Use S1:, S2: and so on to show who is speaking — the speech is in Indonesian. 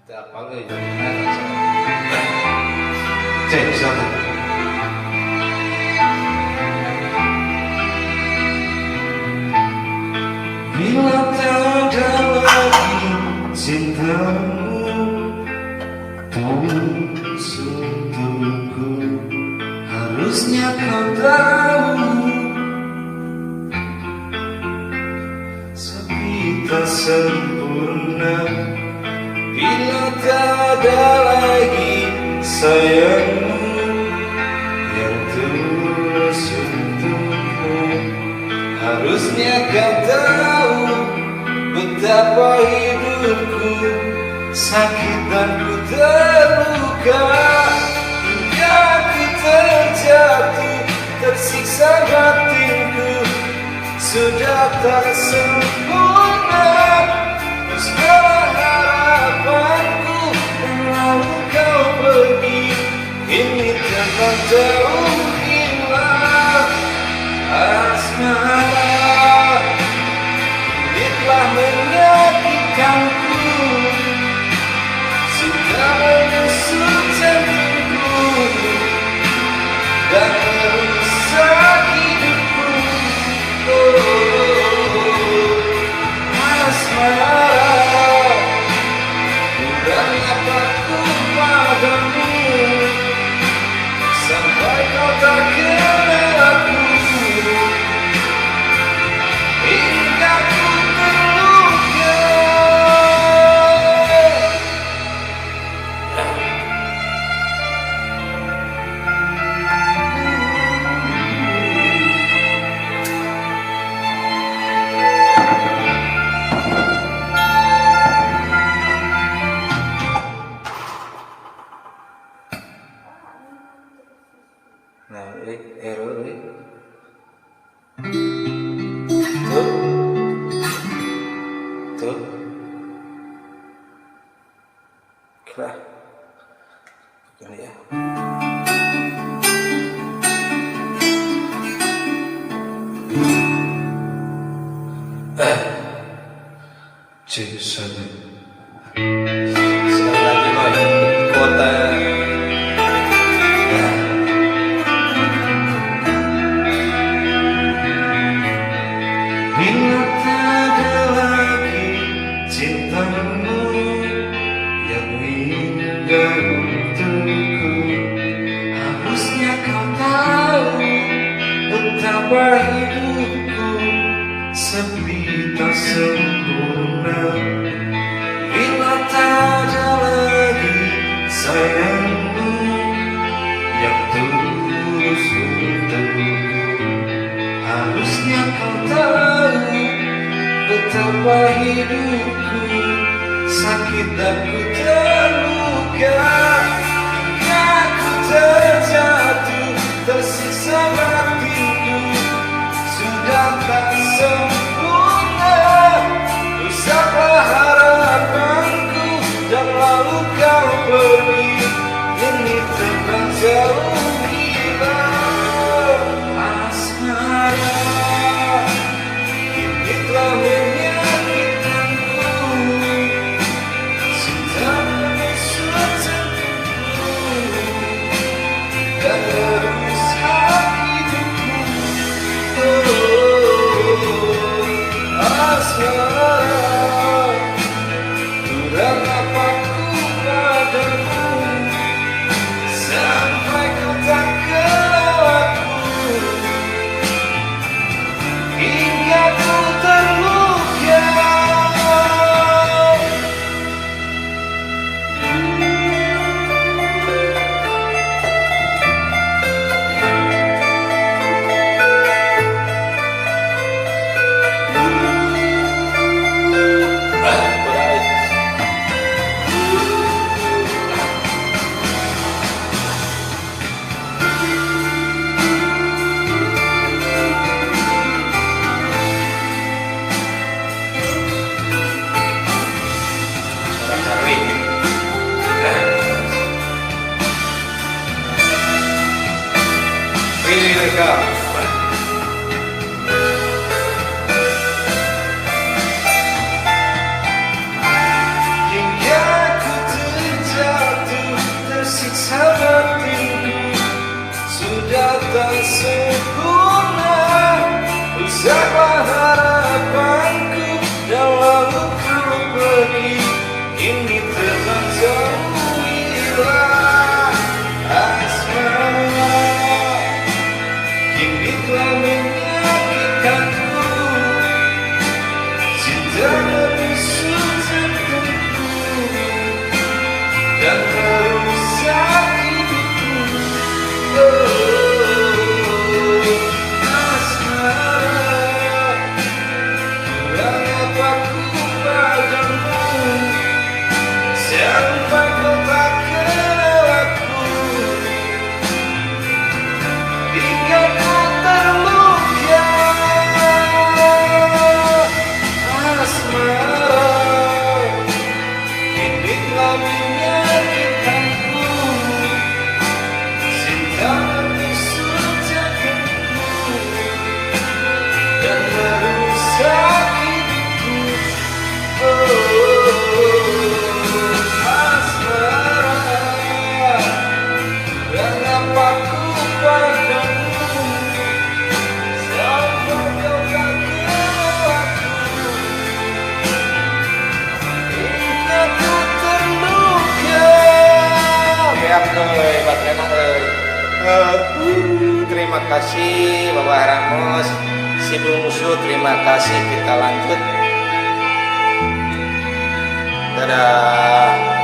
S1: Tak panggil jadi cek satu. Bila tak ada lagi cintamu, tulus untukku, harusnya kau tahu. Sepi tak sempurna bila tak ada lagi sayangmu yang tulus untukmu. Harusnya kau tahu betapa hidupku sakit dan ku terluka, hingga ku terjatuh, tersiksa batinku. Sudah tak sempurna segala harapanku, dan lalu kau pergi, ini telah jauh hilang. Asmara, ini telah menyakitkanku, sudah menusuk jantungku dan merusak hidupku. Asmara, dan apaku padamu sampai kau tak kenal aku, hingga ku terluka. Nah, error tuh kelah begini ya. C1 sekali lagi boy, kota bila tak ada lagi cintamu yang indah untukku. Harusnya kau tahu betapa hidupku sepi tak sempurna bila tak ada lagi sayangmu yang tulus untukku. Harusnya kau tahu betapa hidupku sakit dan ku terluka, hingga ku terjatuh, tersiksa batinku. Sudah tak sempurna, rusaklah harapanku, dan lalu kau pergi, ini telah jauh hilang. Asmara, ini telah menyakitkanku, sudah menusuk jantungku dan merusak hidupku. Asmara, kurang apaku padamu sampai kau tak kenal
S2: Terima kasih Bapak Ramos, si bungsu, terima kasih. Kita lanjut. Dadah.